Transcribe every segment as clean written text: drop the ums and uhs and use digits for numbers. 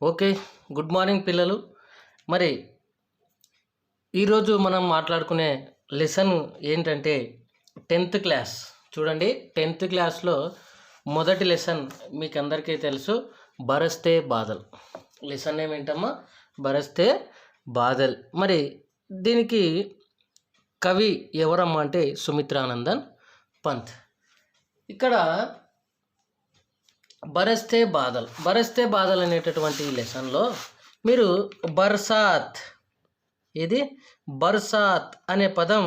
Okay. Good morning పిల్లలు. మరి ఈరోజు మనం మాట్లాడుకునే లెసన్ ఏంటంటే 10th క్లాస్. చూడండి 10th క్లాస్‌లో మొదటి లెసన్ మీకందరికీ తెలుసు. బరస్తే బాదల్. లెసన్ నేమ్ ఏంటమ్మా? బరస్తే బాదల్. మరి దీనికి కవి ఎవరమ్మా అంటే సుమిత్రానందన్ పంత్. ఇక్కడ బరస్తే బాదల్ అనేటటువంటి ఈ లెసన్లో మీరు బర్సాత్ అనే పదం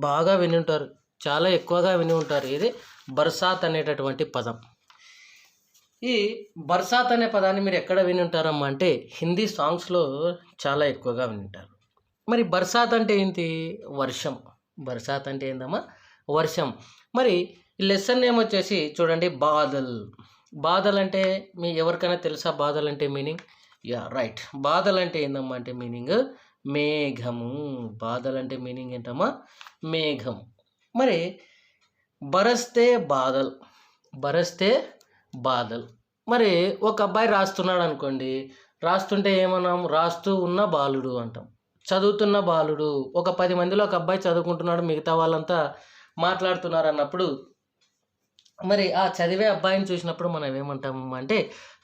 బాగా విని ఉంటారు, చాలా ఎక్కువగా విని ఉంటారు. ఇది బర్సాత్ అనేటటువంటి పదం. ఈ బర్సాత్ అనే పదాన్ని మీరు ఎక్కడ విని ఉంటారమ్మా అంటే హిందీ సాంగ్స్లో చాలా ఎక్కువగా విని ఉంటారు. మరి బర్సాత్ అంటే ఏంటి? వర్షం. బర్సాత్ అంటే ఏందమ్మా? వర్షం. మరి ఈ లెసన్ నేమ్ వచ్చేసి చూడండి బాదల్ అంటే మీ ఎవరికైనా తెలుసా బాదల్ అంటే మీనింగ్? Yeah right. బాదల్ అంటే ఏందమ్మా అంటే మీనింగ్ మేఘము. బాదల్ అంటే మీనింగ్ ఏంటమ్మా? మేఘం. మరి బరస్తే బాదల్. మరి ఒక అబ్బాయి రాస్తున్నాడు అనుకోండి. రాస్తుంటే ఏమన్నాం? రాస్తూ ఉన్న బాలుడు అంటాం. చదువుతున్న బాలుడు. ఒక 10 మందిలో ఒక అబ్బాయి చదువుకుంటున్నాడు, మిగతా వాళ్ళంతా మాట్లాడుతున్నారు అన్నప్పుడు మరి ఆ చదివే అబ్బాయిని చూసినప్పుడు మనం ఏమంటాము అంటే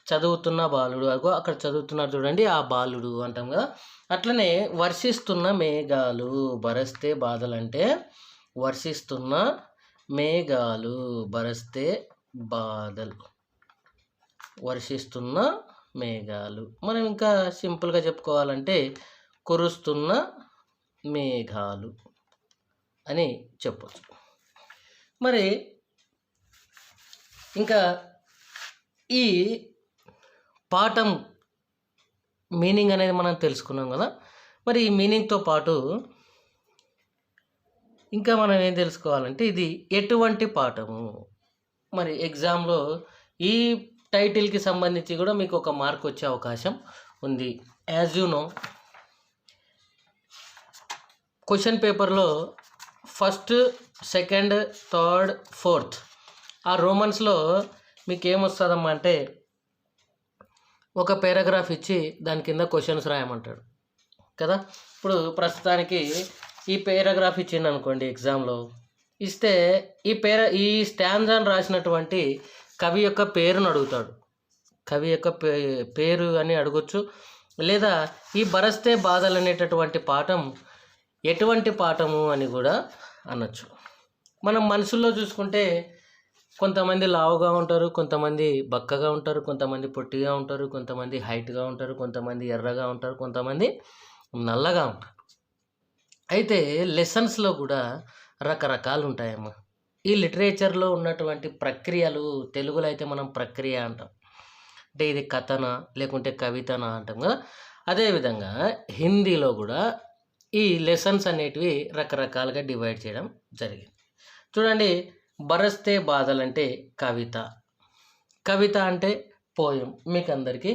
చదువుతున్న బాలుడు. అక్కడ చదువుతున్నారు చూడండి, ఆ బాలుడు అంటాం కదా. అట్లనే వర్షిస్తున్న మేఘాలు. బరస్తే బాదల్ అంటే వర్షిస్తున్న మేఘాలు. బరస్తే బాదల్, వర్షిస్తున్న మేఘాలు. మనం ఇంకా సింపుల్గా చెప్పుకోవాలంటే కురుస్తున్న మేఘాలు అని చెప్పచ్చు. మరి ఇంకా ఈ పాఠం మీనింగ్ అనేది మనం తెలుసుకున్నాం కదా. మరి ఈ మీనింగ్తో పాటు ఇంకా మనం ఏం తెలుసుకోవాలంటే ఇది ఎటువంటి పాఠము. మరి ఎగ్జామ్లో ఈ టైటిల్కి సంబంధించి కూడా మీకు ఒక మార్క్ వచ్చే అవకాశం ఉంది. యాజ్ యూ నో, క్వశ్చన్ పేపర్లో ఫస్ట్, సెకండ్, థర్డ్, ఫోర్త్ ఆ రోమన్స్లో మీకు ఏమొస్తుందమ్మా అంటే ఒక పారాగ్రాఫ్ ఇచ్చి దాని కింద క్వశ్చన్స్ రాయమంటాడు కదా. ఇప్పుడు ప్రస్తుతానికి ఈ పారాగ్రాఫ్ ఇచ్చిండు అనుకోండి ఎగ్జామ్లో. ఇస్తే ఈ స్టాంజాను రాసినటువంటి కవి యొక్క పేరును అడుగుతాడు. కవి యొక్క పేరు అని అడగొచ్చు. లేదా ఈ బరస్తే బాదల్ అనేటటువంటి పాఠం ఎటువంటి పాఠము అని కూడా అనొచ్చు. మనం మనుషుల్లో చూసుకుంటే కొంతమంది లావుగా ఉంటారు, కొంతమంది బక్కగా ఉంటారు, కొంతమంది పొట్టిగా ఉంటారు, కొంతమంది హైట్గా ఉంటారు, కొంతమంది ఎర్రగా ఉంటారు, కొంతమంది నల్లగా ఉంటారు. అయితే లెసన్స్లో కూడా రకరకాలు ఉంటాయమ్మా. ఈ లిటరేచర్లో ఉన్నటువంటి ప్రక్రియలు తెలుగులో అయితే మనం ప్రక్రియ అంటాం. అంటే ఇది కథన లేకుంటే కవితన అంటాం కదా. అదేవిధంగా హిందీలో కూడా ఈ లెసన్స్ అనేటివి రకరకాలుగా డివైడ్ చేయడం జరిగింది. చూడండి, బరస్తే బాదల్ అంటే కవిత అంటే పోయం, మీకు అందరికీ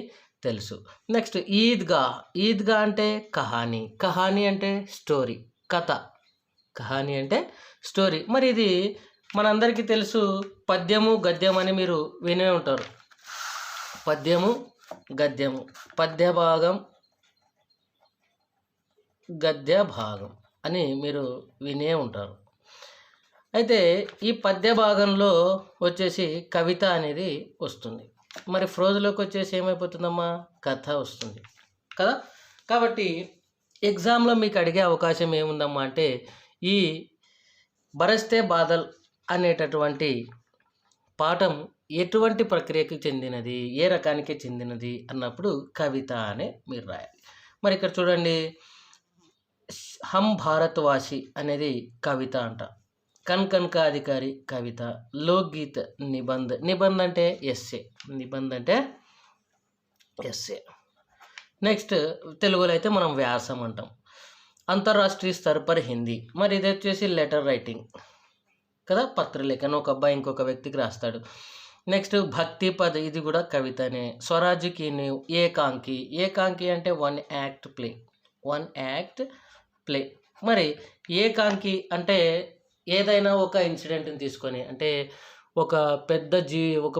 తెలుసు. నెక్స్ట్ ఈద్గా అంటే కహానీ అంటే స్టోరీ, కథ. కహానీ అంటే స్టోరీ. మరి ఇది మనందరికీ తెలుసు పద్యము గద్యం అని మీరు వినే ఉంటారు. పద్యము గద్యము, పద్య భాగం గద్య భాగం అని మీరు వినే ఉంటారు. అయితే ఈ పద్య భాగంలో వచ్చేసి కవిత అనేది వస్తుంది. మరి ప్రోజ్లోకి వచ్చేసి ఏమైపోతుందమ్మా? కథ వస్తుంది కదా. కాబట్టి ఎగ్జామ్లో మీకు అడిగే అవకాశం ఏముందమ్మా అంటే ఈ బరస్తే బాదల్ అనేటటువంటి పాఠం ఎటువంటి ప్రక్రియకి చెందినది, ఏ రకానికి చెందినది అన్నప్పుడు కవిత అనే మీరు రాయాలి. మరి ఇక్కడ చూడండి, హమ్ భారత్వాసి అనేది కవిత అంట. కన్ కా అధికారి కవిత. లోక్గీత్ నిబంధ్ అంటే ఎస్సే. నెక్స్ట్ తెలుగులో అయితే మనం వ్యాసం అంటాం. అంతర్రాష్ట్రీయ స్థర్ పర్ హిందీ. మరి ఇది వచ్చేసి లెటర్ రైటింగ్ కదా, పత్రలేఖనం. ఒక అబ్బాయి ఇంకొక వ్యక్తికి రాస్తాడు. నెక్స్ట్ భక్తి పద్, ఇది కూడా కవితనే. స్వరాజ్కి నీవ్, ఏకాంకి అంటే వన్ యాక్ట్ ప్లే. మరి ఏకాంకి అంటే ఏదైనా ఒక ఇన్సిడెంట్ని తీసుకొని, అంటే ఒక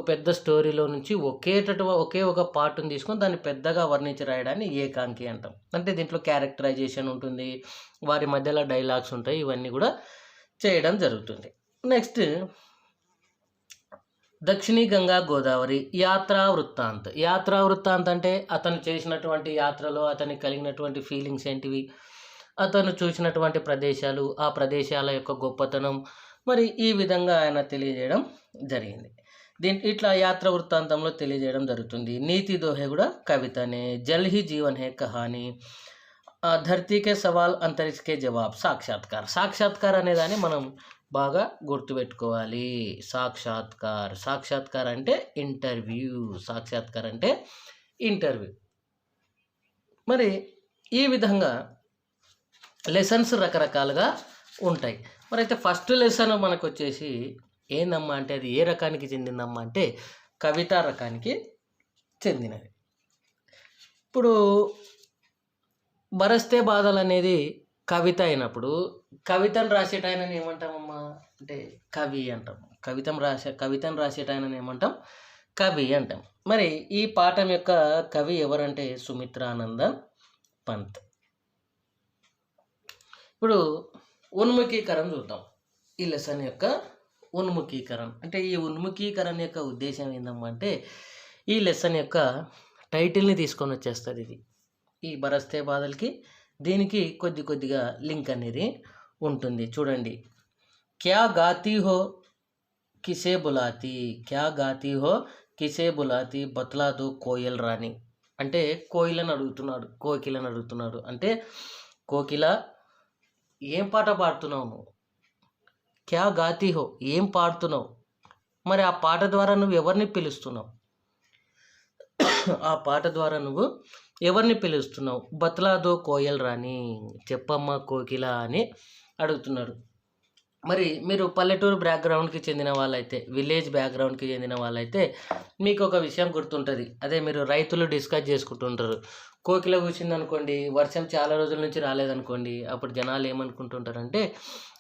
పెద్ద స్టోరీలో నుంచి ఒకే ఒక పార్ట్‌ని తీసుకొని దాన్ని పెద్దగా వర్ణించి రాయడాన్ని ఏకాంకి అంటాం. అంటే దీంట్లో క్యారెక్టరైజేషన్ ఉంటుంది. వారి మధ్యలో డైలాగ్స్ ఉంటాయి. ఇవన్నీ కూడా చేయడం జరుగుతుంది. నెక్స్ట్ దక్షిణీ గంగా గోదావరి యాత్రా వృత్తాంత్ అంటే అతను చేసినటువంటి యాత్రలో అతనికి కలిగినటువంటి ఫీలింగ్స్ ఏంటివి, అతను చూసినటువంటి ప్రదేశాలు, ఆ ప్రదేశాల యొక్క గొప్పతనం, మరి ఈ విధంగా ఆయన తెలియజేయడం జరిగింది. ఇట్లా యాత్ర వృత్తాంతంలో తెలియజేయడం జరుగుతుంది. నీతి దోహే కూడా కవితనే. జల్ హీ జీవన్ హే కహాని, ధర్తీకే సవాల్ అంతరిక్షకే జవాబ్, సాక్షాత్కార్ అనేదాన్ని మనం బాగా గుర్తుపెట్టుకోవాలి. సాక్షాత్కార్ అంటే ఇంటర్వ్యూ. మరి ఈ విధంగా లెసన్స్ రకరకాలుగా ఉంటాయి. మరి అయితే ఫస్ట్ లెసన్ మనకు వచ్చేసి ఏందమ్మా అంటే అది ఏ రకానికి చెందిందమ్మా అంటే కవితా రకానికి చెందినది. ఇప్పుడు బరస్తే బాధలు అనేది కవిత అయినప్పుడు కవితను రాసేటాయనని ఏమంటామమ్మా అంటే కవి అంటాం. కవితను రాసేటాయనని ఏమంటాం కవి అంటాం. మరి ఈ పాఠం యొక్క కవి ఎవరంటే సుమిత్రానందన్ పంత్. ఇప్పుడు ఉన్ముఖీకరణ చూద్దాం. ఈ లెసన్ యొక్క ఉన్ముఖీకరణ అంటే ఈ ఉన్ముఖీకరణ యొక్క ఉద్దేశం ఏందమ్మా అంటే ఈ లెసన్ యొక్క టైటిల్ని తీసుకొని వచ్చేస్తుంది. ఇది ఈ బరస్తే బాధలకి దీనికి కొద్దిగా లింక్ అనేది ఉంటుంది. చూడండి, క్యా గాతీ హో కిసే బులాతి బత్లా దో కోయల్ రాణి అంటే కోకిలను అడుగుతున్నాడు. అంటే కోకిల ఏం పాట పాడుతున్నావు నువ్వు, క్యా గాతీ హో ఏం పాడుతున్నావు, మరి ఆ పాట ద్వారా నువ్వు ఎవరిని పిలుస్తున్నావు, బత్లాదో కోయల్ రాణి చెప్పమ్మ కోకిల అని అడుగుతున్నాడు. మరి మీరు పల్లెటూరు బ్యాక్గ్రౌండ్కి చెందిన వాళ్ళైతే, విలేజ్ బ్యాక్గ్రౌండ్కి చెందిన వాళ్ళైతే మీకు ఒక విషయం గుర్తుంటుంది. అదే మీరు రైతులు డిస్కస్ చేసుకుంటుంటారు. కోకిల కూర్చుందనుకోండి, వర్షం చాలా రోజుల నుంచి రాలేదనుకోండి, అప్పుడు జనాలు ఏమనుకుంటుంటారంటే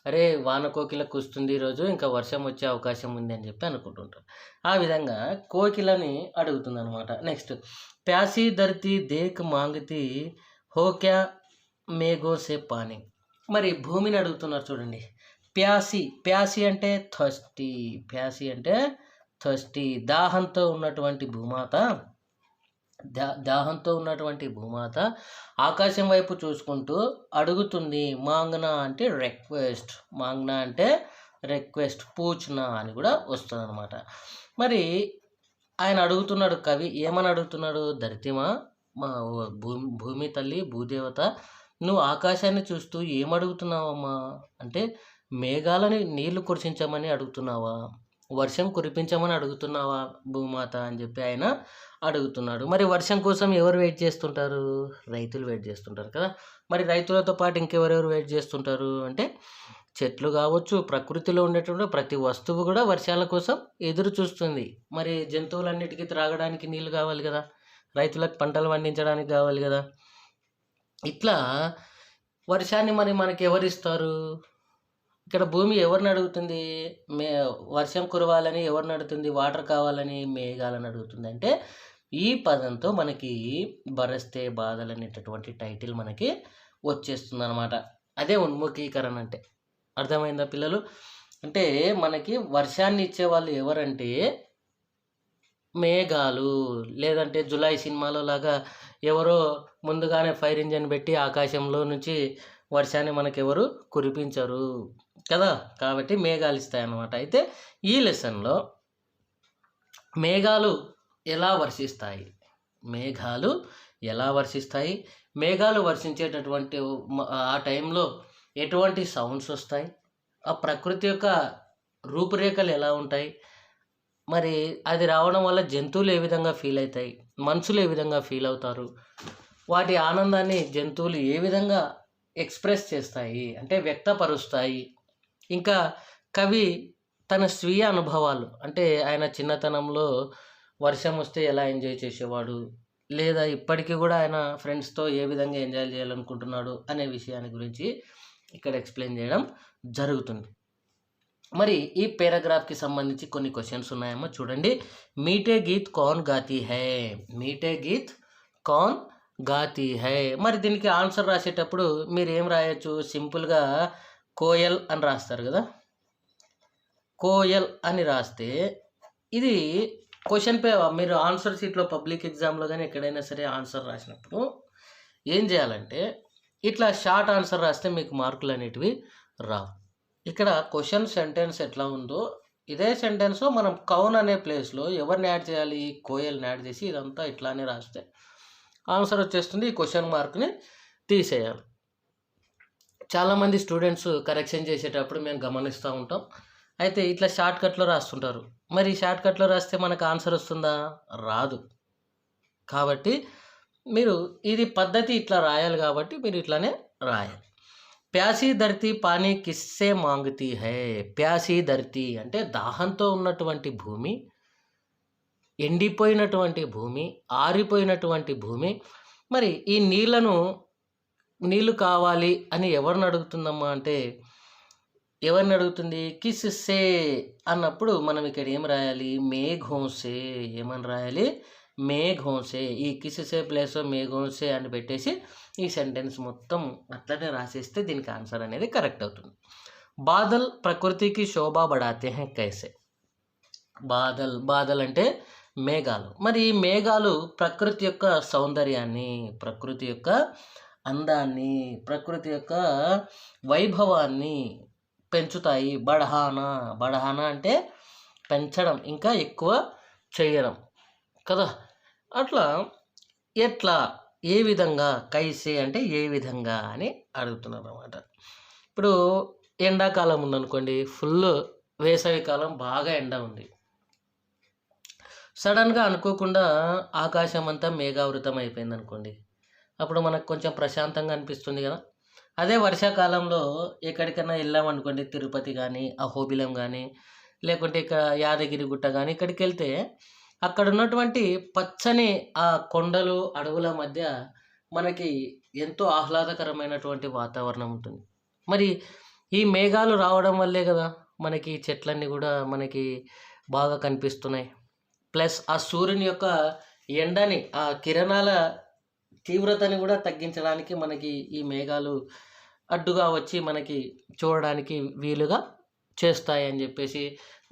అరే వాన కోకిల కూస్తుంది ఈరోజు, ఇంకా వర్షం వచ్చే అవకాశం ఉంది అని చెప్పి అనుకుంటుంటారు. ఆ విధంగా కోకిలని అడుగుతుంది అనమాట. నెక్స్ట్, ప్యాసి ధరతి దేక్ మాంగతి హో క్యా మేఘో సే పానీ. మరి భూమిని అడుగుతున్నారు చూడండి. ప్యాసి అంటే థర్స్టీ, దాహంతో ఉన్నటువంటి భూమాత ఆకాశం వైపు చూసుకుంటూ అడుగుతుంది. మాంగ్నా అంటే రిక్వెస్ట్, పూచ్నా అని కూడా వస్తుంది అనమాట. మరి ఆయన అడుగుతున్నాడు, కవి ఏమని అడుగుతున్నాడు, ధరితిమా మా భూమి తల్లి భూదేవత నువ్వు ఆకాశాన్ని చూస్తూ ఏమడుగుతున్నావమ్మా అంటే మేఘాలని నీళ్లు కురిపించమని అడుగుతున్నావా, వర్షం కురిపించమని అడుగుతున్నావా భూమాత అని చెప్పి ఆయన అడుగుతున్నాడు. మరి వర్షం కోసం ఎవరు వెయిట్ చేస్తుంటారు, రైతులు వెయిట్ చేస్తుంటారు కదా. మరి రైతులతో పాటు ఇంకెవరెవరు వెయిట్ చేస్తుంటారు అంటే చెట్లు కావచ్చు, ప్రకృతిలో ఉండేటువంటి ప్రతి వస్తువు కూడా వర్షాల కోసం ఎదురు చూస్తుంది. మరి జంతువులన్నిటికీ త్రాగడానికి నీళ్ళు కావాలి కదా, రైతులకు పంటలు పండించడానికి కావాలి కదా. ఇట్లా వర్షాన్ని మరి మనకి ఎవరిస్తారు, ఇక్కడ భూమి ఎవరిని అడుగుతుంది, వర్షం కురవాలని ఎవరిని అడుగుతుంది, వాటర్ కావాలని మేఘాలని అడుగుతుంది. అంటే ఈ పదంతో మనకి బరస్తే బాధలు అనేటటువంటి టైటిల్ మనకి వచ్చేస్తుంది అనమాట. అదే ఉన్ముఖీకరణ అంటే. అర్థమైందా పిల్లలు? అంటే మనకి వర్షాన్ని ఇచ్చేవాళ్ళు ఎవరంటే మేఘాలు, లేదంటే జులై సినిమాలో లాగా ఎవరో ముందుగానే ఫైర్ ఇంజన్ పెట్టి ఆకాశంలో నుంచి వర్షాన్ని మనకెవరు కురిపించరు కదా, కాబట్టి మేఘాలు ఇస్తాయన్నమాట. అయితే ఈ లెసన్లో మేఘాలు ఎలా వర్షిస్తాయి, మేఘాలు వర్షించేటటువంటి ఆ టైంలో ఎటువంటి సౌండ్స్ వస్తాయి, ఆ ప్రకృతి యొక్క రూపురేఖలు ఎలా ఉంటాయి, మరి అది రావడం వల్ల జంతువులు ఏ విధంగా ఫీల్ అవుతాయి, మనుషులు ఏ విధంగా ఫీల్ అవుతారు, వాటి ఆనందాన్ని జంతువులు ఏ విధంగా ఎక్స్ప్రెస్ చేస్తాయి అంటే వ్యక్తపరుస్తాయి. ఇంకా కవి తన స్వీయ అనుభవాలు అంటే ఆయన చిన్నతనంలో వర్షం వస్తే ఎలా ఎంజాయ్ చేసేవాడు, లేదా ఇప్పటికీ కూడా ఆయన ఫ్రెండ్స్తో ఏ విధంగా ఎంజాయ్ చేయాలనుకుంటున్నాడు అనే విషయాన్ని గురించి ఇక్కడ ఎక్స్ప్లెయిన్ చేయడం జరుగుతుంది. మరి ఈ పేరాగ్రాఫ్కి సంబంధించి కొన్ని క్వశ్చన్స్ ఉన్నాయమ్మా, చూడండి. మీటే గీత్ కౌన్ గాతి హై, మీటే గీత్ కౌన్ గాతి హై. మరి దీనికి ఆన్సర్ రాసేటప్పుడు మీరు ఏం రాయొచ్చు, సింపుల్గా కోయల్ అని రాస్తారు కదా. కోయల్ అని రాస్తే ఇది క్వశ్చన్ మీరు ఆన్సర్ షీట్లో పబ్లిక్ ఎగ్జామ్లో కానీ ఎక్కడైనా సరే ఆన్సర్ రాసినప్పుడు ఏం చేయాలంటే ఇట్లా షార్ట్ ఆన్సర్ రాస్తే మీకు మార్కులు అనేటివి రావు. ఇక్కడ క్వశ్చన్ సెంటెన్స్ ఎట్లా ఉందో ఇదే సెంటెన్స్లో మనం కౌన్ అనే ప్లేస్లో ఎవరిని యాడ్ చేయాలి, కోయల్ని యాడ్ చేసి ఇదంతా ఇట్లానే రాస్తే ఆన్సర్ వచ్చేస్తుంది. ఈ క్వశ్చన్ మార్క్ని తీసేయాలి. చాలామంది స్టూడెంట్స్ కరెక్షన్ చేసేటప్పుడు మేము గమనిస్తూ ఉంటాం. అయితే ఇట్లా షార్ట్ కట్లో రాస్తుంటారు. మరి షార్ట్ కట్లో రాస్తే మనకు ఆన్సర్ వస్తుందా, రాదు. కాబట్టి మీరు ఇది పద్ధతి ఇట్లా రాయాలి కాబట్టి మీరు ఇట్లానే రాయాలి. ప్యాసీ ధరతీ పానీ కిస్సే మాంగతీ హై. ప్యాసీ ధరతీ అంటే దాహంతో ఉన్నటువంటి భూమి, ఎండిపోయినటువంటి భూమి, ఆరిపోయినటువంటి భూమి. మరి ఈ నీళ్ళు కావాలి అని ఎవరిని అడుగుతుందమ్మా అంటే ఎవరిని అడుగుతుంది, కిస్సే అన్నప్పుడు మనం ఇక్కడ ఏం రాయాలి, మేఘోంసే. ఏమని రాయాలి, మేఘోంసే. ఈ కిస్సే ప్లేస్ మేఘోంసే అని పెట్టేసి ఈ సెంటెన్స్ మొత్తం అట్లనే రాసేస్తే దీనికి ఆన్సర్ అనేది కరెక్ట్ అవుతుంది. బాదల్ ప్రకృతికి శోభా బడాతే హై కైసే. బాదల్ అంటే మేఘాలు. మరి ఈ మేఘాలు ప్రకృతి యొక్క సౌందర్యాన్ని, ప్రకృతి యొక్క అందాన్ని, ప్రకృతి యొక్క వైభవాన్ని పెంచుతాయి. బఢానా అంటే పెంచడం, ఇంకా ఎక్కువ చేయడం కదా. అట్లా ఎట్లా, ఏ విధంగా, కైసే అంటే ఏ విధంగా అని అడుగుతున్నారు అన్నమాట. ఇప్పుడు ఎండాకాలం ఉందనుకోండి, ఫుల్ వేసవికాలం, బాగా ఎండ ఉంది. సడన్గా అనుకోకుండా ఆకాశం అంతా మేఘావృతం అయిపోయింది అనుకోండి, అప్పుడు మనకు కొంచెం ప్రశాంతంగా అనిపిస్తుంది కదా. అదే వర్షాకాలంలో ఎక్కడికైనా వెళ్ళామనుకోండి, తిరుపతి కానీ, అహోబిలం కానీ, లేకుంటే ఇక్కడ యాదగిరి గుట్ట కానీ, ఇక్కడికి వెళ్తే అక్కడ ఉన్నటువంటి పచ్చని ఆ కొండలు, అడవుల మధ్య మనకి ఎంతో ఆహ్లాదకరమైనటువంటి వాతావరణం ఉంటుంది. మరి ఈ మేఘాలు రావడం వల్లే కదా మనకి చెట్లన్నీ కూడా మనకి బాగా కనిపిస్తున్నాయి. ప్లస్ ఆ సూర్యుని యొక్క ఎండని, ఆ కిరణాల తీవ్రతని కూడా తగ్గించడానికి మనకి ఈ మేఘాలు అడ్డుగా వచ్చి మనకి చూడడానికి వీలుగా చేస్తాయి అని చెప్పేసి,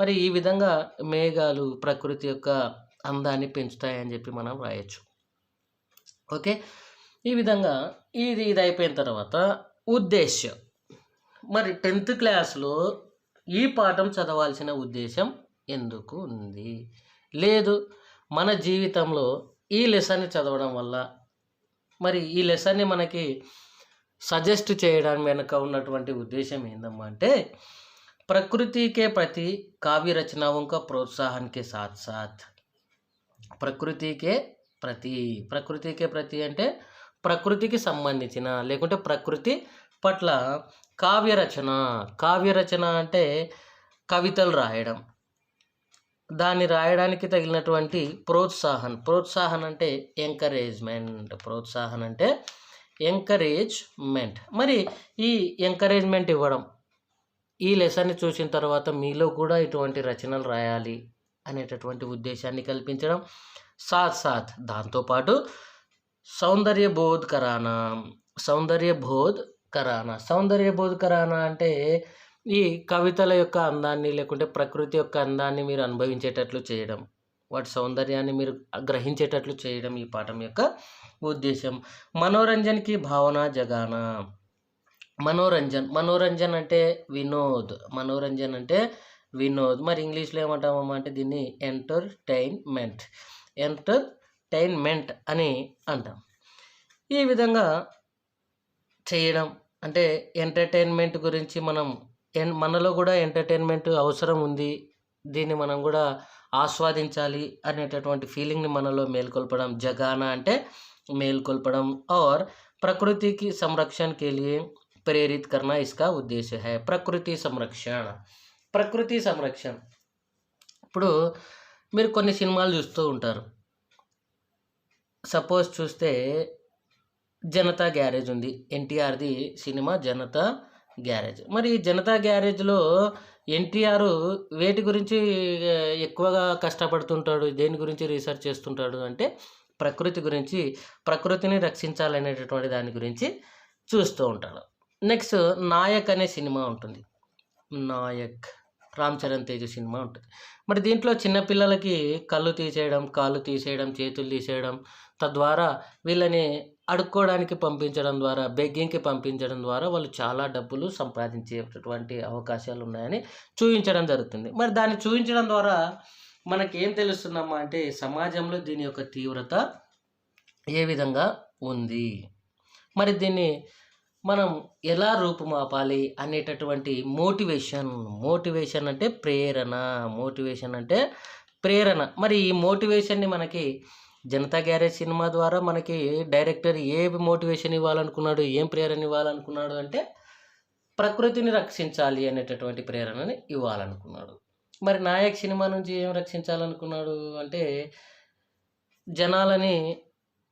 మరి ఈ విధంగా మేఘాలు ప్రకృతి యొక్క అందాన్ని పెంచుతాయని చెప్పి మనం రాయొచ్చు. ఓకే, ఈ విధంగా ఇది అయిపోయిన తర్వాత ఉద్దేశ్యం. మరి 10th క్లాస్లో ఈ పాఠం చదవాల్సిన ఉద్దేశం ఎందుకు ఉంది, లేదు మన జీవితంలో ఈ లెసన్ని చదవడం వల్ల, మరి ఈ లెసన్ని మనకి సజెస్ట్ చేయడం వెనుక ఉన్నటువంటి ఉద్దేశం ఏందమ్మా అంటే, प्रकृति के प्रति काव्य रचनाओं का प्रोत्साहन के साथ साथ ప్రకృతి కే ప్రతి అంటే ప్రకృతికి సంబంధించిన, లేకుంటే ప్రకృతి పట్ల కావ్య రచన అంటే కవితలు రాయడం, దాన్ని రాయడానికి తగిలినటువంటి ప్రోత్సాహన్ అంటే ఎంకరేజ్మెంట్. మరి ఈ ఎంకరేజ్మెంట్ ఇవ్వడం, ఈ లెసన్ని చూసిన తర్వాత మీలో కూడా ఇటువంటి రచనలు రాయాలి అనేటటువంటి ఉద్దేశాన్ని కల్పించడం. సాత్ దాంతోపాటు సౌందర్యబోధ్ కరానా అంటే ఈ కవితల యొక్క అందాన్ని, లేకుంటే ప్రకృతి యొక్క అందాన్ని మీరు అనుభవించేటట్లు చేయడం, వాటి సౌందర్యాన్ని మీరు గ్రహించేటట్లు చేయడం ఈ పాఠం యొక్క ఉద్దేశం. మనోరంజన్కి భావన జగానా. మనోరంజన్ అంటే వినోద్, మరి ఇంగ్లీష్లో ఏమంటామమ్మా అంటే దీన్ని ఎంటర్టైన్మెంట్ అని అంటాం. ఈ విధంగా చేయడం అంటే ఎంటర్టైన్మెంట్ గురించి మనలో కూడా ఎంటర్టైన్మెంట్ అవసరం ఉంది, దీన్ని మనం కూడా ఆస్వాదించాలి అనేటటువంటి ఫీలింగ్ని మనలో మేల్కొల్పడం. జగానా అంటే మేల్కొల్పడం. और प्रकृति की संरक्षण के लिए प्रेरित करना इसका उद्देश्य है. ప్రకృతి సంరక్షణ. ఇప్పుడు మీరు కొన్ని సినిమాలు చూస్తూ ఉంటారు. సపోజ్ చూస్తే జనతా గ్యారేజ్ ఉంది, ఎన్టీఆర్ది సినిమా జనతా గ్యారేజ్. మరి జనతా గ్యారేజ్లో ఎన్టీఆర్ వేటి గురించి ఎక్కువగా కష్టపడుతుంటాడు, దేని గురించి రీసెర్చ్ చేస్తుంటాడు అంటే ప్రకృతి గురించి, ప్రకృతిని రక్షించాలనేటటువంటి దాని గురించి చూస్తూ ఉంటాడు. నెక్స్ట్ నాయక్ అనే సినిమా ఉంటుంది. నాయక్ రామ్ చరణ్ తేజ్ సినిమా ఉంటుంది. మరి దీంట్లో చిన్నపిల్లలకి కళ్ళు తీసేయడం, కాళ్ళు తీసేయడం, చేతులు తీసేయడం, తద్వారా వీళ్ళని అడుక్కోవడానికి పంపించడం ద్వారా, బెగ్గింగ్కి పంపించడం ద్వారా వాళ్ళు చాలా డబ్బులు సంపాదించేటటువంటి అవకాశాలు ఉన్నాయని చూపించడం జరుగుతుంది. మరి దాన్ని చూపించడం ద్వారా మనకేం తెలుస్తుందమ్మా అంటే సమాజంలో దీని యొక్క తీవ్రత ఏ విధంగా ఉంది, మరి దీన్ని మనం ఎలా రూపుమాపాలి అనేటటువంటి మోటివేషన్ అంటే ప్రేరణ. మరి ఈ మోటివేషన్ని మనకి జనతా గ్యారేజ్ సినిమా ద్వారా మనకి డైరెక్టర్ ఏ మోటివేషన్ ఇవ్వాలనుకున్నాడు, ఏం ప్రేరణ ఇవ్వాలనుకున్నాడు అంటే ప్రకృతిని రక్షించాలి అనేటటువంటి ప్రేరణని ఇవ్వాలనుకున్నాడు. మరి నాయక్ సినిమా నుంచి ఏం రక్షించాలనుకున్నాడు అంటే జనాలని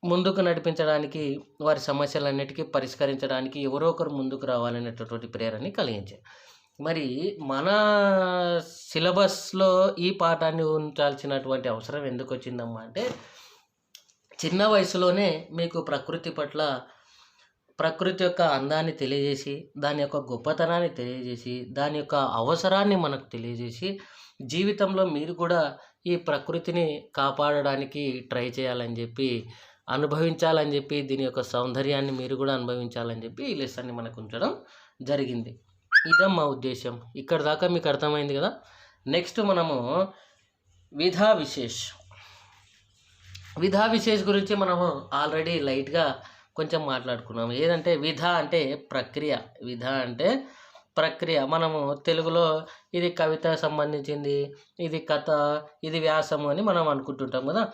ముందుకు నడిపించడానికి, వారి సమస్యలన్నిటికీ పరిష్కరించడానికి ఎవరో ఒకరు ముందుకు రావాలనేటటువంటి ప్రేరణని కలిగించారు. మరి మన సిలబస్లో ఈ పాఠాన్ని ఉంచాల్సినటువంటి అవసరం ఎందుకు వచ్చిందమ్మా అంటే చిన్న వయసులోనే మీకు ప్రకృతి పట్ల, ప్రకృతి యొక్క అందాన్ని తెలియజేసి, దాని యొక్క గొప్పతనాన్ని తెలియజేసి, దాని యొక్క అవసరాన్ని మనకు తెలియజేసి, జీవితంలో మీరు కూడా ఈ ప్రకృతిని కాపాడడానికి ట్రై చేయాలని చెప్పి, అనుభవించాలని చెప్పి, దీని యొక్క సౌందర్యాన్ని మీరు కూడా అనుభవించాలని చెప్పి ఈ లెసన్ని మనకు ఉంచడం జరిగింది. ఇదమ్మా ఉద్దేశం. ఇక్కడ దాకా మీకు అర్థమైంది కదా. నెక్స్ట్ మనము విధా విశేష్ గురించి మనము ఆల్రెడీ లైట్గా కొంచెం మాట్లాడుకున్నాము. ఏదంటే విధ అంటే ప్రక్రియ. మనము తెలుగులో ఇది కవిత సంబంధించింది, ఇది కథ, ఇది వ్యాసము అని మనం అనుకుంటుంటాం కదా.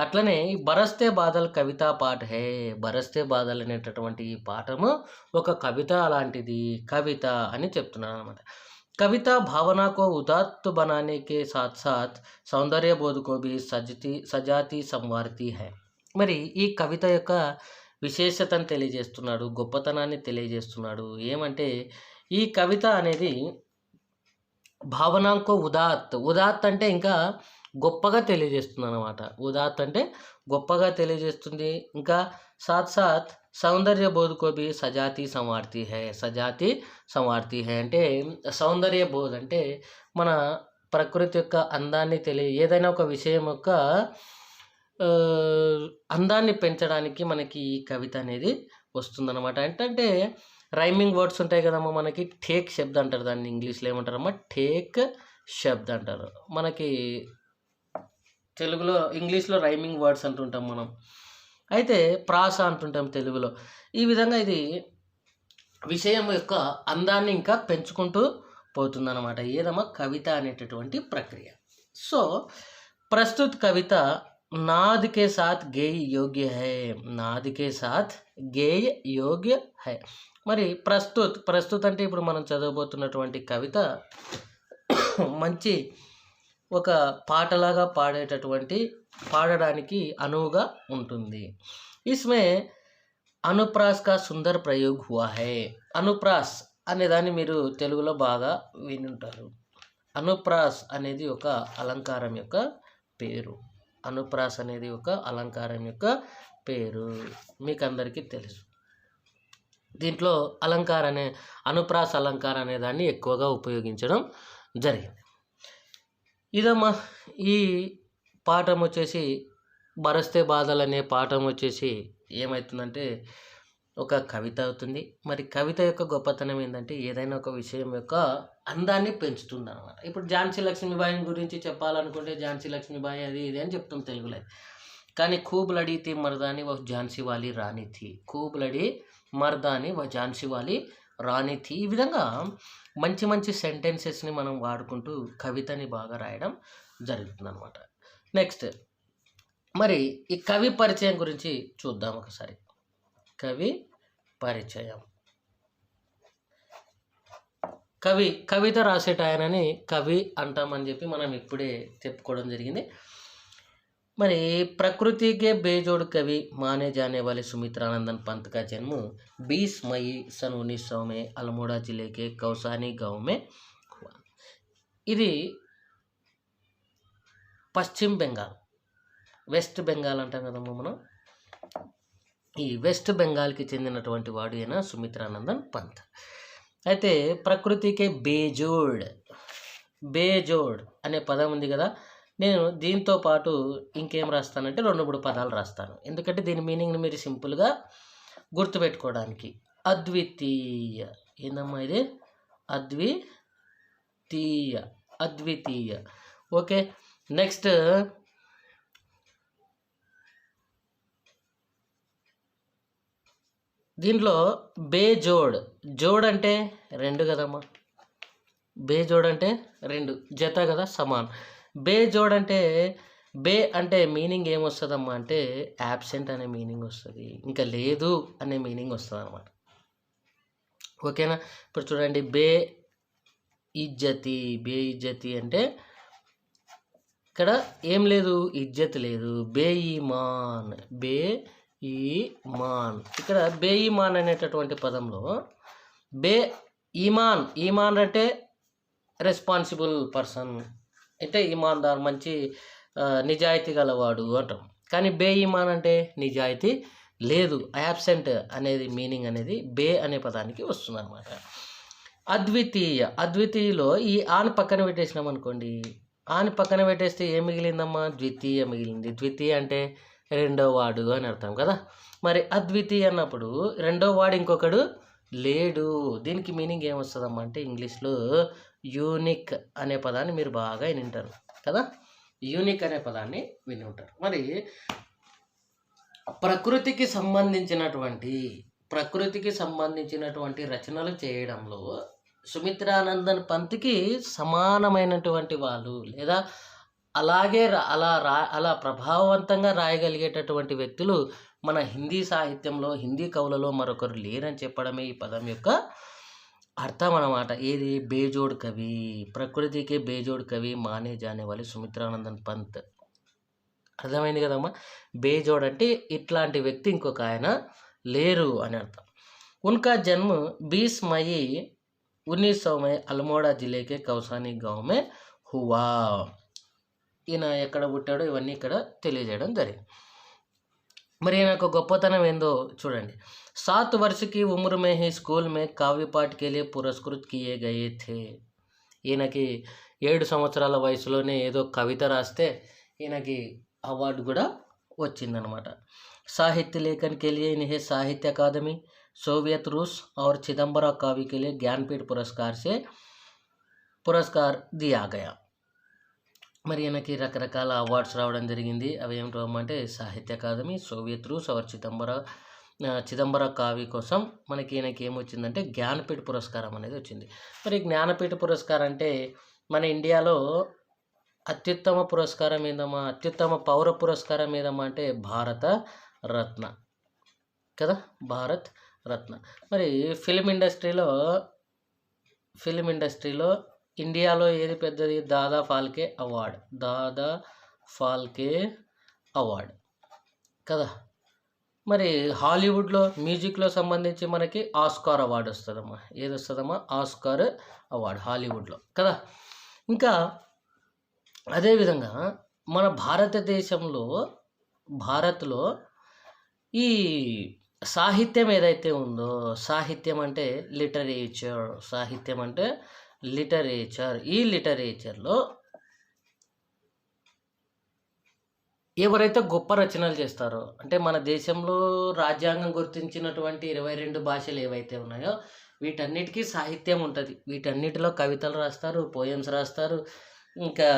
అట్లనే ఈ బరస్తే బాదల్ కవితా పాఠ హే, బరస్తే బాదల్ అనేటటువంటి ఈ పాఠము ఒక కవిత అలాంటిది, కవిత అని చెప్తున్నాను అనమాట. కవిత भावना को उदात्त बनाने के साथ साथ सौंदर्य बोध को भी सजाती संवारती है. మరి ఈ కవిత యొక్క విశేషతను తెలియజేస్తున్నాడు, గొప్పతనాన్ని తెలియజేస్తున్నాడు. ఏమంటే ఈ కవిత అనేది భావనాంకో ఉదాత్ అంటే ఇంకా గొప్పగా తెలియజేస్తుంది అనమాట. ఉదాత్ అంటే గొప్పగా తెలియజేస్తుంది. ఇంకా సాత్ సౌందర్య బోధ్ కో భీ సజాతి సంవార్తి హై అంటే సౌందర్య బోధ్ అంటే మన ప్రకృతి యొక్క అందాన్ని ఏదైనా ఒక విషయం యొక్క అందాన్ని పెంచడానికి మనకి ఈ కవిత అనేది వస్తుందన్నమాట. ఏంటంటే రైమింగ్ వర్డ్స్ ఉంటాయి కదమ్మా మనకి. ఠేక్ శబ్ద్ అంటారు దాన్ని, ఇంగ్లీష్లో ఏమంటారమ్మా ఠేక్ శబ్ద్ అంటారు. మనకి తెలుగులో, ఇంగ్లీష్లో రైమింగ్ వర్డ్స్ అంటుంటాం మనం, అయితే ప్రాస అంటుంటాం తెలుగులో. ఈ విధంగా ఇది విషయం యొక్క అందాన్ని ఇంకా పెంచుకుంటూ పోతుందన్నమాట. ఏదమ్మా కవిత అనేటటువంటి ప్రక్రియ. సో ప్రస్తుత కవిత నాద్ కే సాత్ గేయ యోగ్య హై. మరి ప్రస్తుత అంటే ఇప్పుడు మనం చదవబోతున్నటువంటి కవిత మంచి ఒక పాటలాగా పాడడానికి అనువుగా ఉంటుంది. ఇస్మే అనుప్రాస్ కా సుందర్ ప్రయోగ్ హువా హై. అనుప్రాస్ అనే దాన్ని మీరు తెలుగులో బాగా వినుంటారు. అనుప్రాస్ అనేది ఒక అలంకారం యొక్క పేరు. మీకు అందరికీ తెలుసు. దీంట్లో అనుప్రాస్ అలంకారం అనే దాన్ని ఎక్కువగా ఉపయోగించడం జరిగింది. ఇదమ్మా ఈ పాఠం వచ్చేసి బరస్తే బాధలు అనే పాఠం వచ్చేసి ఏమవుతుందంటే ఒక కవిత అవుతుంది. మరి కవిత యొక్క గొప్పతనం ఏంటంటే ఏదైనా ఒక విషయం యొక్క అందాన్ని పెంచుతుంది అనమాట. ఇప్పుడు ఝాన్సీ లక్ష్మీబాయి గురించి చెప్పాలనుకుంటే ఝాన్సీ లక్ష్మీబాయి అది ఇది అని చెప్తాం తెలుగులో. కానీ खूब लड़ी थी मर्दानी वह झांसी वाली रानी थी. ఈ విధంగా మంచి మంచి సెంటెన్సెస్ని మనం వాడుకుంటూ కవితని బాగా రాయడం జరుగుతుంది అనమాట. నెక్స్ట్ మరి ఈ కవి పరిచయం గురించి చూద్దాం ఒకసారి. కవి పరిచయం. కవిత రాసేట ఆయనని కవి అంటామని చెప్పి మనం ఇప్పుడే చెప్పుకోవడం జరిగింది. మరి प्रकृति के बेजोड़ कवि माने जाने वाले सुमित्रानंदन पंत का जन्म 20 मई सन 1900 में अल्मोड़ा जिले के कौसानी गांव में हुआ। ఇది పశ్చిమ బెంగాల్, వెస్ట్ బెంగాల్ అంటాం కదమ్మా మనం, ఈ వెస్ట్ బెంగాల్కి చెందినటువంటి వాడు అయిన సుమిత్రానందన్ పంత్. అయితే ప్రకృతికే బేజోడ్ అనే పదం ఉంది కదా, నేను దీంతో పాటు ఇంకేం రాస్తానంటే 2-3 పదాలు రాస్తాను, ఎందుకంటే దీని మీనింగ్ని మీరు సింపుల్గా గుర్తుపెట్టుకోవడానికి. అద్వితీయ, ఏందమ్మా ఇది? అద్వితీయ. ఓకే, నెక్స్ట్ దీంట్లో జోడ్ అంటే 2 కదమ్మా, బేజోడ్ అంటే 2 జత కదా, సమాన్. బేజోడ్ అంటే అంటే మీనింగ్ ఏమొస్తుందమ్మా అంటే యాబ్సెంట్ అనే మీనింగ్ వస్తుంది, ఇంకా లేదు అనే మీనింగ్ వస్తుంది అనమాట. ఓకేనా? ఇప్పుడు చూడండి, బే ఇజ్జతి అంటే ఇక్కడ ఏం లేదు, ఇజ్జత్ లేదు. బేఈమాన్, ఇక్కడ బేఈమాన్ అనేటటువంటి పదంలో ఈమాన్ అంటే రెస్పాన్సిబుల్ పర్సన్, అంటే ఈమాన్దార్, మంచి నిజాయితీ గలవాడు అంటాం. కానీ బేఈమాన్ అంటే నిజాయితీ లేదు, యాబ్సెంట్ అనేది మీనింగ్ అనేది బే అనే పదానికి వస్తుంది అనమాట. అద్వితీయలో ఈ ఆన్ పక్కన పెట్టేసినాం అనుకోండి, ఆన్ పక్కన పెట్టేస్తే ఏం మిగిలిందమ్మా? ద్వితీయ మిగిలింది. ద్వితీయ అంటే 2వ వాడు అని అర్థం కదా. మరి అద్వితీయ అన్నప్పుడు 2వ వాడు ఇంకొకడు లేడు. దీనికి మీనింగ్ ఏమొస్తుందమ్మా అంటే ఇంగ్లీష్లో యూనిక్ అనే పదాన్ని మీరు బాగా వింటారు కదా, యూనిక్ అనే పదాన్ని విని ఉంటారు. మరి ప్రకృతికి సంబంధించినటువంటి రచనలు చేయడంలో సుమిత్రానందన్ పంత్కి సమానమైనటువంటి వాళ్ళు, లేదా అలా ప్రభావవంతంగా రాయగలిగేటటువంటి వ్యక్తులు మన హిందీ సాహిత్యంలో, హిందీ కవులలో మరొకరు లేరని చెప్పడమే ఈ పదం యొక్క అర్థం అన్నమాట. ఏది? బేజోడ్ కవి, ప్రకృతికి బేజోడ్ కవి మానే జానే వాలే సుమిత్రానందన్ పంత్. అర్థమైంది కదమ్మా? బేజోడ్ అంటే ఇట్లాంటి వ్యక్తి ఇంకొక ఆయన లేరు అని అర్థం. ఉన్కా జన్మ 20 మई 1900 में అల్మోడా జిల్లా के కౌసానీ गांव में हुआ. ఈయన ఎక్కడ పుట్టాడో ఇవన్నీ ఇక్కడ తెలియజేయడం జరిగింది. మరి ఈయనకు గొప్పతనం ఏందో చూడండి. 7 वर्ष की उम्र में ही स्कूल में काव्य पाठ के लिए पुरस्कृत किए गए थे. ఈయనకి 7 సంవత్సరాల వయసులోనే ఏదో కవిత రాస్తే ఈయనకి అవార్డు కూడా వచ్చిందనమాట. साहित्य लेखन के लिए इन्हें साहित्य अकादमी, सोवियत रूस और चिदंबरा काव्य के लिए ज्ञानपीठ पुरस्कार दिया गया. మరి ఈయనకి రకరకాల అవార్డ్స్ రావడం జరిగింది. అవి ఏమిటో అంటే సాహిత్య అకాదమీ, సోవియత్ రూస్ और చిదంబర కావ్య కోసం మనకి ఈయనకి ఏమొచ్చిందంటే జ్ఞానపీఠ పురస్కారం అనేది వచ్చింది. మరి జ్ఞానపీఠ పురస్కారం అంటే మన ఇండియాలో అత్యుత్తమ పురస్కారం ఏదమ్మా, అత్యుత్తమ పౌర పురస్కారం ఏదమ్మా అంటే భారత రత్న కదా, భారత్ రత్న. మరి ఫిలిం ఇండస్ట్రీలో ఇండియాలో ఏది పెద్దది? దాదా ఫాల్కే అవార్డ్ కదా. మరి హాలీవుడ్లో మ్యూజిక్లో సంబంధించి మనకి ఆస్కార్ అవార్డు వస్తుందమ్మా. ఏది వస్తుందమ్మా? ఆస్కార్ అవార్డు హాలీవుడ్లో కదా. ఇంకా అదేవిధంగా మన భారత్లో ఈ సాహిత్యం ఏదైతే ఉందో, సాహిత్యం అంటే లిటరేచర్, ఈ లిటరేచర్లో ఎవరైతే గొప్ప రచనలు చేస్తారో, అంటే మన దేశంలో రాజ్యాంగం గుర్తించినటువంటి 22 భాషలు ఏవైతే ఉన్నాయో వీటన్నిటికీ సాహిత్యం ఉంటుంది. వీటన్నిటిలో కవితలు రాస్తారు, పోయమ్స్ రాస్తారు, ఇంకా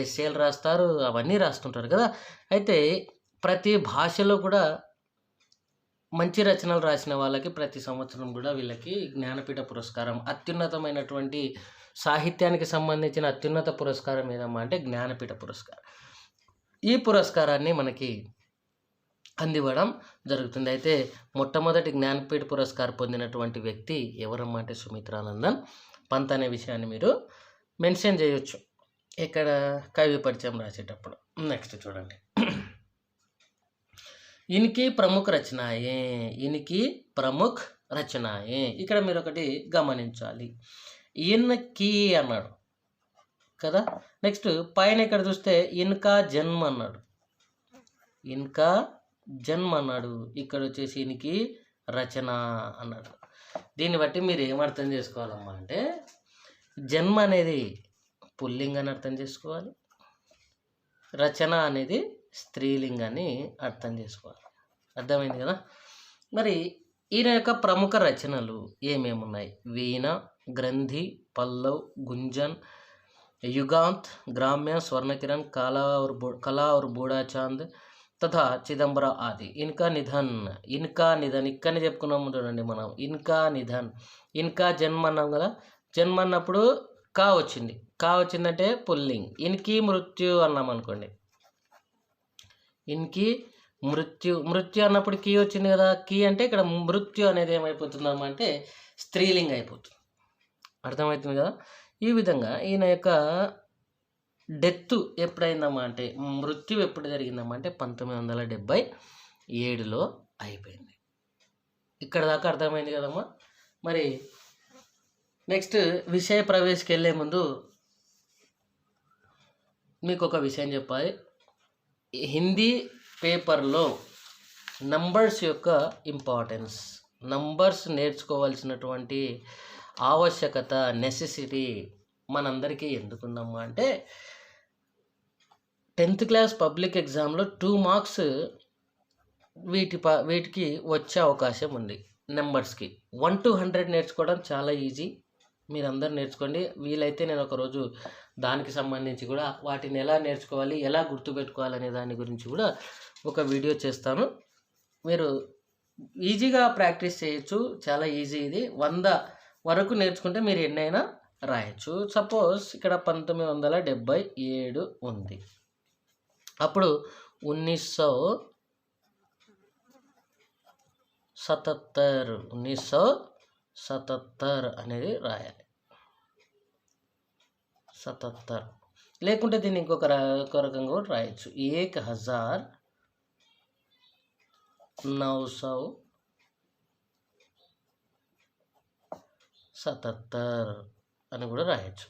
ఎస్సేలు రాస్తారు, అవన్నీ రాస్తుంటారు కదా. అయితే ప్రతి భాషలో కూడా మంచి రచనలు రాసిన వాళ్ళకి ప్రతి సంవత్సరం కూడా వీళ్ళకి జ్ఞానపీఠ పురస్కారం, అత్యున్నతమైనటువంటి సాహిత్యానికి సంబంధించిన అత్యున్నత పురస్కారం ఏదమ్మా అంటే జ్ఞానపీఠ పురస్కారం. ఈ పురస్కారాన్ని మనకి అందివ్వడం జరుగుతుంది. అయితే మొట్టమొదటి జ్ఞానపీఠ పురస్కారం పొందినటువంటి వ్యక్తి ఎవరమ్మా అంటే సుమిత్రానందన్ పంత్ అనే విషయాన్ని మీరు మెన్షన్ చేయొచ్చు. ఇక్కడ కవి పరిచయం రాసేటప్పుడు. నెక్స్ట్ చూడండి. ఇన్కి ప్రముఖ రచనాయే, ఇన్కి ప్రముఖ్ రచనాయే. ఇక్కడ మీరు ఒకటి గమనించాలి, ఇన్కి అన్నాడు కదా. నెక్స్ట్ పైన ఇక్కడ చూస్తే ఇన్కా జన్మ అన్నాడు, ఇన్కా జన్మ అన్నాడు. ఇక్కడ వచ్చేసి ఇన్కి రచన అన్నాడు. దీన్ని బట్టి మీరు ఏమర్థం చేసుకోవాలమ్మా అంటే జన్మ అనేది పుల్లింగాన్ని అర్థం చేసుకోవాలి, రచన అనేది స్త్రీలింగాన్ని అర్థం చేసుకోవాలి. అర్థమైంది కదా. మరి ఈయన యొక్క ప్రముఖ రచనలు ఏమేమి ఉన్నాయి? వీణ, గ్రంథి, పల్లవ్, గుంజన్, युगांत, ग्राम्य, स्वर्णकिरण, कला और बूढ़ा चांद तथा चिदंबर आदि. इनका निधन ఇక్కడనే చెప్పుకున్నాము చూడండి మనం. ఇన్కా జన్మ అన్నాం కదా. జన్మ అన్నప్పుడు కా వచ్చిందంటే పుల్లింగ్. ఇన్కి మృత్యు అన్నాం అనుకోండి, ఇన్కి మృత్యు అన్నప్పుడు కీ వచ్చింది కదా. కీ అంటే ఇక్కడ మృత్యు అనేది ఏమైపోతుందమ్మా అంటే స్త్రీలింగ్ అయిపోతుంది. అర్థమవుతుంది కదా. ఈ విధంగా ఈయన యొక్క డెత్ ఎప్పుడైందమ్మా అంటే మృత్యు ఎప్పుడు జరిగిందమ్మా అంటే 1977లో అయిపోయింది. ఇక్కడ దాకా అర్థమైంది కదమ్మా. మరి నెక్స్ట్ విషయ ప్రవేశకి వెళ్ళే ముందు మీకు ఒక విషయం చెప్పాలి. హిందీ పేపర్లో నంబర్స్ యొక్క ఇంపార్టెన్స్, నంబర్స్ నేర్చుకోవాల్సినటువంటి ఆవశ్యకత, నెసెసిటీ మనందరికీ ఎందుకుందమ్మా అంటే 10th క్లాస్ పబ్లిక్ ఎగ్జామ్లో 2 మార్క్స్ వీటికి వచ్చే అవకాశం ఉంది. నెంబర్స్కి 1 to 100 నేర్చుకోవడం చాలా ఈజీ. మీరందరూ నేర్చుకోండి. వీలైతే నేను ఒకరోజు దానికి సంబంధించి కూడా వాటిని ఎలా నేర్చుకోవాలి, ఎలా గుర్తుపెట్టుకోవాలనే దాని గురించి కూడా ఒక వీడియో చేస్తాను. మీరు ఈజీగా ప్రాక్టీస్ చేయొచ్చు, చాలా ఈజీ. ఇది 100 వరకు నేర్చుకుంటే మీరు ఎన్నైనా రాయొచ్చు. సపోజ్ ఇక్కడ 1977 ఉంది, అప్పుడు 1977 అనేది రాయాలి. 77 లేకుంటే దీన్ని ఇంకొక రకంగా కూడా రాయొచ్చు. 1977 అని కూడా రాయొచ్చు.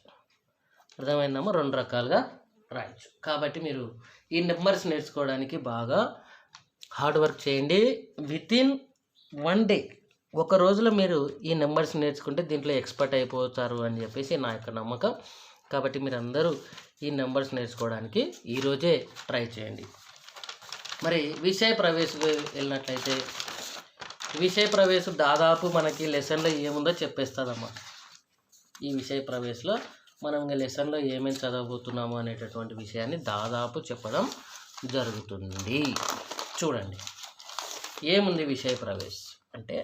అర్థమైందమ్మా. 2 రకాలుగా రాయొచ్చు. కాబట్టి మీరు ఈ నెంబర్స్ నేర్చుకోవడానికి బాగా హార్డ్ వర్క్ చేయండి. వితిన్ 1 day, ఒక రోజులో మీరు ఈ నెంబర్స్ నేర్చుకుంటే దీంట్లో ఎక్స్పర్ట్ అయిపోతారు అని చెప్పేసి నా యొక్క నమ్మకం. కాబట్టి మీరు అందరూ ఈ నెంబర్స్ నేర్చుకోవడానికి ఈరోజే ట్రై చేయండి. మరి విషయ ప్రవేశం వెళ్ళినట్లయితే విషయ ప్రవేశం దాదాపు మనకి లెసన్లో ఏముందో చెప్పేస్తుందమ్మా. ఈ విషయ ప్రవేశంలో మనం లెసన్లో ఏమేమి చదవబోతున్నాము అనేటటువంటి విషయాన్ని దాదాపు చెప్పడం జరుగుతుంది. చూడండి ఏముంది విషయ ప్రవేశ్ అంటే,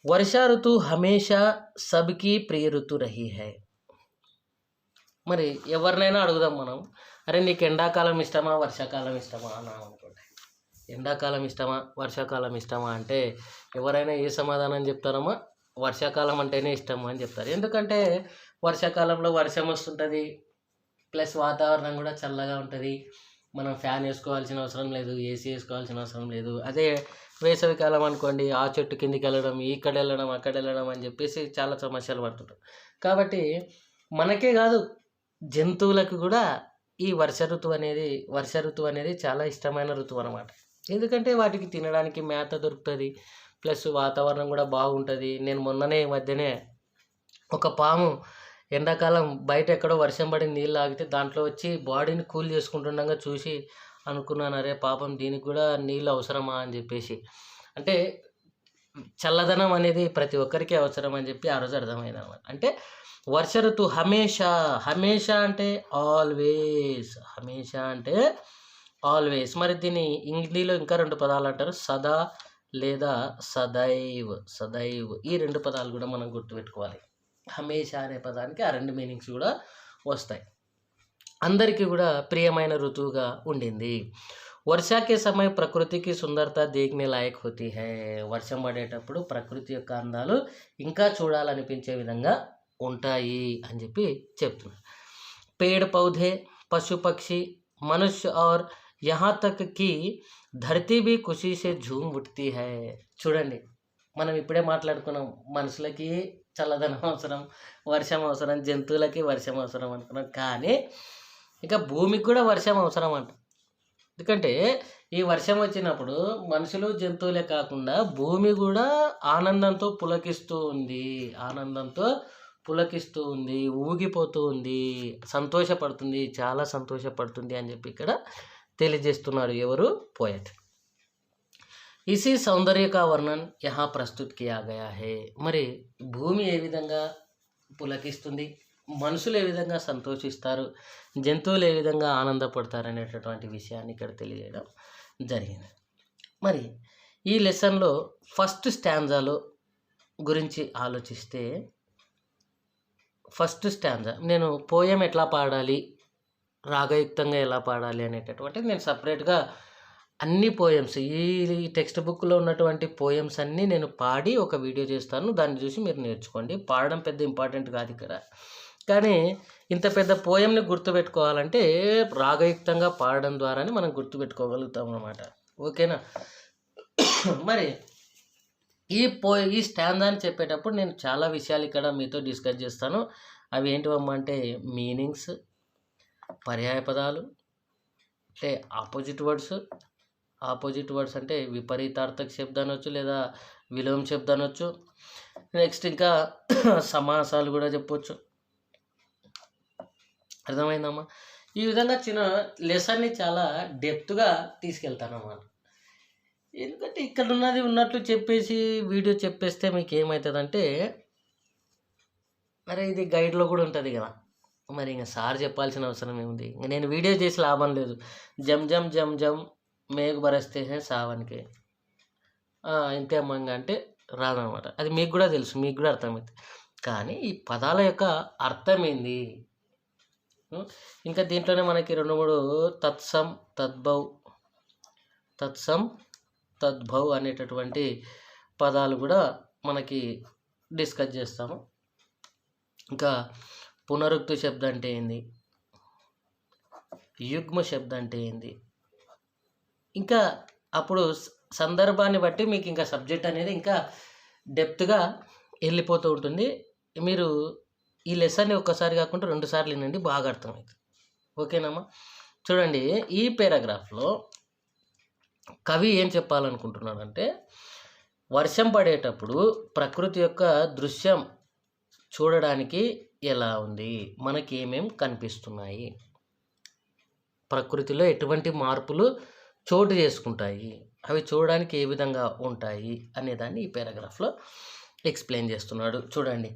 వర్షా ఋతు హమేషా సబ్కి ప్రియ ఋతు రహీ హై. మరి ఎవరినైనా అడుగుదాం మనం, అరే నీకు ఎండాకాలం ఇష్టమా వర్షాకాలం ఇష్టమా అని అనుకోండి. ఎండాకాలం ఇష్టమా వర్షాకాలం ఇష్టమా అంటే ఎవరైనా ఏ సమాధానం చెప్తారమ్మా? వర్షాకాలం అంటేనే ఇష్టము అని చెప్తారు. ఎందుకంటే వర్షాకాలంలో వర్షం వస్తుంటుంది, ప్లస్ వాతావరణం కూడా చల్లగా ఉంటుంది. మనం ఫ్యాన్ వేసుకోవాల్సిన అవసరం లేదు, ఏసీ వేసుకోవాల్సిన అవసరం లేదు. అదే వేసవికాలం అనుకోండి, ఆ చెట్టు కిందికి వెళ్ళడం, ఇక్కడ వెళ్ళడం, అక్కడ వెళ్ళడం అని చెప్పేసి చాలా సమస్యలు పడుతుంటాం. కాబట్టి మనకే కాదు జంతువులకు కూడా ఈ వర్ష ఋతువు అనేది చాలా ఇష్టమైన ఋతువు అన్నమాట. ఎందుకంటే వాటికి తినడానికి మేత దొరుకుతుంది, ప్లస్ వాతావరణం కూడా బాగుంటుంది. నేను మొన్ననే ఈ మధ్యనే ఒక పాము ఎండాకాలం బయట ఎక్కడో వర్షం పడి నీళ్ళు ఆగితే దాంట్లో వచ్చి బాడీని కూల్ చేసుకుంటుండగా చూసి అనుకున్నాను, అరే పాపం దీనికి కూడా నీళ్ళు అవసరమా అని చెప్పేసి. అంటే చల్లదనం అనేది ప్రతి ఒక్కరికి అవసరం అని చెప్పి ఆ రోజు అర్థమైంది అన్నమాట. అంటే వర్ష ఋతువు హమేషా అంటే ఆల్వేస్. మరి దీన్ని హిందీలో ఇంకా 2 పదాలు అంటారు, సదా లేదా సదైవ్. ఈ 2 పదాలు కూడా మనం గుర్తుపెట్టుకోవాలి. హమేషా అనే పదానికి ఆ 2 మీనింగ్స్ కూడా వస్తాయి. అందరికీ కూడా ప్రియమైన ఋతువుగా ఉండింది. వర్షా కే సమయ ప్రకృతికి సుందరత దేఖ్నే లాయక్ హోతీ హై. వర్షం పడేటప్పుడు ప్రకృతి యొక్క అందాలు ఇంకా చూడాలనిపించే విధంగా ఉంటాయి అని చెప్పి చెప్తున్నారు. पेड़ पौधे, पशु पक्षी, मनुष्य और यहाँ तक कि ధరతీ भी खुशी से झूम उठती है. చూడండి, మనం ఇప్పుడే మాట్లాడుకున్నాం, మనుషులకి చల్లదనం అవసరం, వర్షం అవసరం, జంతువులకి వర్షం అవసరం అనుకున్నాం. కానీ ఇక భూమికి కూడా వర్షం అవసరం అంట. ఎందుకంటే ఈ వర్షం వచ్చినప్పుడు మనుషులు జంతువులే కాకుండా భూమి కూడా ఆనందంతో పులకిస్తూ ఉంది, ఊగిపోతూ ఉంది, సంతోషపడుతుంది, చాలా సంతోషపడుతుంది అని చెప్పి ఇక్కడ తెలియజేస్తున్నాడు ఎవరు? పోయట్. ఇసి సౌందర్య కా వర్ణన్ యహా ప్రస్తుత్ కియా గయా హై. మరి భూమి ఏ విధంగా పులకిస్తుంది, మనుషులు ఏ విధంగా సంతోషిస్తారు, జంతువులు ఏ విధంగా ఆనందపడతారు అనేటటువంటి విషయాన్ని ఇక్కడ తెలియజేయడం జరిగింది. మరి ఈ లెసన్లో ఫస్ట్ స్టాంజాలో గురించి ఆలోచిస్తే, ఫస్ట్ స్టాంజా నేను పోయం ఎట్లా పాడాలి, రాగయుక్తంగా ఎలా పాడాలి అనేటటువంటిది నేను సపరేట్గా అన్ని పోయమ్స్, ఈ టెక్స్ట్ బుక్లో ఉన్నటువంటి పోయమ్స్ అన్నీ నేను పాడి ఒక వీడియో చేస్తాను, దాన్ని చూసి మీరు నేర్చుకోండి. పాడడం పెద్ద ఇంపార్టెంట్ కాదు ఇక్కడ, కానీ ఇంత పెద్ద పోయంని గుర్తుపెట్టుకోవాలంటే రాగయుక్తంగా పాడడం ద్వారానే మనం గుర్తుపెట్టుకోగలుగుతాం అన్నమాట. ఓకేనా? మరి ఈ స్టాంజాని చెప్పేటప్పుడు నేను చాలా విషయాలు ఇక్కడ మీతో డిస్కస్ చేస్తాను. అవి ఏంటివమ్మా అంటే మీనింగ్స్, పర్యాయ పదాలు అంటే ఆపోజిట్ వర్డ్స్ అంటే విపరీతార్థక శబ్దం అనొచ్చు, లేదా విలోమ శబ్దం అనొచ్చు. నెక్స్ట్ ఇంకా సమాసాలు కూడా చెప్పొచ్చు. అర్థమైందమ్మా? ఈ విధంగా చిన్న లెసన్ని చాలా డెప్త్గా తీసుకెళ్తానన్నమాట. ఎందుకంటే ఇక్కడ ఉన్నది ఉన్నట్లు చెప్పేసి వీడియో చెప్పేస్తే మీకు ఏమవుతుందంటే, అరే ఇది గైడ్లో కూడా ఉంటుంది కదా, మరి ఇంకా సార్ చెప్పాల్సిన అవసరం ఏముంది, ఇంక నేను వీడియో చేసి లాభం లేదు. జమ్ జమ్ జమ్ జమ్ మేఘ బరస్తే హే సావన్కే, ఇంతే అమ్మంగా అంటే రాదనమాట. అది మీకు కూడా తెలుసు, మీకు కూడా అర్థమవుతుంది. కానీ ఈ పదాల యొక్క అర్థం ఏంది, ఇంకా దీంట్లోనే మనకి 2-3 తత్సం తద్భవ్ అనేటటువంటి పదాలు కూడా మనకి డిస్కస్ చేస్తాము. ఇంకా పునరుక్తి శబ్దం అంటే ఏంది, యుగ్మ శబ్దం అంటే ఏంది, ఇంకా అప్పుడు సందర్భాన్ని బట్టి మీకు ఇంకా సబ్జెక్ట్ అనేది ఇంకా డెప్త్గా వెళ్ళిపోతూ ఉంటుంది. మీరు ఈ లెసన్ని ఒక్కసారి కాకుండా 2 సార్లు వినండి, బాగా అర్థమవుతుంది. ఓకేనమ్మా? చూడండి, ఈ పారాగ్రాఫ్లో కవి ఏం చెప్పాలనుకుంటున్నాడంటే, వర్షం పడేటప్పుడు ప్రకృతి యొక్క దృశ్యం చూడడానికి ఎలా ఉంది, మనకి ఏమేం కనిపిస్తున్నాయి, ప్రకృతిలో ఎటువంటి మార్పులు చోటు చేసుకుంటాయి, అవి చూడడానికి ఏ విధంగా ఉంటాయి అనేదాన్ని ఈ పారాగ్రాఫ్లో ఎక్స్ప్లెయిన్ చేస్తున్నాడు. చూడండి,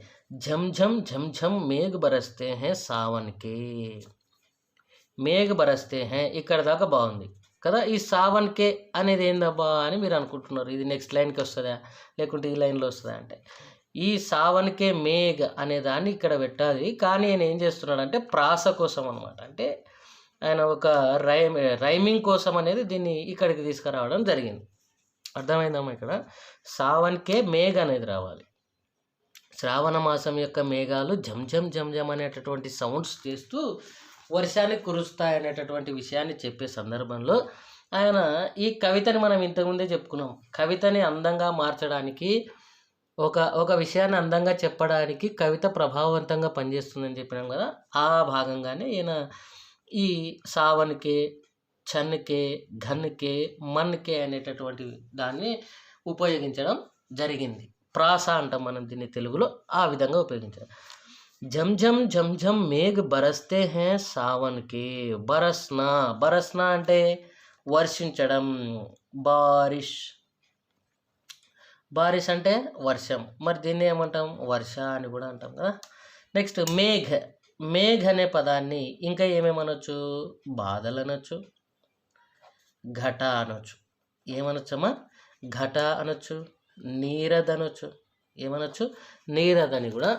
झम झम झम झम మేఘ బరస్తే హే సావన్కే. మేఘ బరస్తే హే ఇక్కడ దాకా బాగుంది కదా. ఈ సావన్కే అనేది ఏందబ్బా అని మీరు అనుకుంటున్నారు, ఇది నెక్స్ట్ లైన్కి వస్తుందా లేకుంటే ఈ లైన్లో వస్తుందా అంటే, ఈ సావన్కే మేఘ అనే దాన్ని ఇక్కడ పెట్టాలి. కానీ ఆయన ఏం చేస్తున్నాడంటే ప్రాస కోసం అనమాట, అంటే ఆయన ఒక రైమింగ్ కోసం అనేది దీన్ని ఇక్కడికి తీసుకురావడం జరిగింది. అర్థమైందమ్మా? ఇక్కడ సావన్కే మేఘ అనేది రావాలి. శ్రావణ మాసం యొక్క మేఘాలు జంజం జంజం అనేటటువంటి సౌండ్స్ చేస్తూ వర్షాన్ని కురుస్తాయనేటటువంటి విషయాన్ని చెప్పే సందర్భంలో ఆయన ఈ కవితని మనం ఇంతకుముందే చెప్పుకున్నాం, కవితని అందంగా మార్చడానికి, ఒక విషయాన్ని అందంగా చెప్పడానికి కవిత ప్రభావవంతంగా పనిచేస్తుందని చెప్పినాం కదా. ఆ భాగంగానే ఈయన ఈ సావన్కే, చన్కే, ఘన్కే, మన్కే అనేటటువంటి దాన్ని ఉపయోగించడం జరిగింది. ప్రాస అంటాం మనం దీన్ని తెలుగులో, ఆ విధంగా ఉపయోగించారు. జమ్ జమ్ జమ్ జమ్ మేఘ బరస్తే హే సావన్కే. బరస్నా అంటే వర్షించడం, బారిష్ అంటే వర్షం, మరి దీన్ని ఏమంటాం, వర్ష అని కూడా అంటాం కదా. నెక్స్ట్ మేఘ అనే పదాన్ని ఇంకా ఏమేమనొచ్చు, బాధలు అనొచ్చు, ఘట అనొచ్చు. ఏమనొచ్చమ్మా? ఘట అనొచ్చు, నీరద్ అనొచ్చు. ఏమనొచ్చు? నీరద్ అని కూడా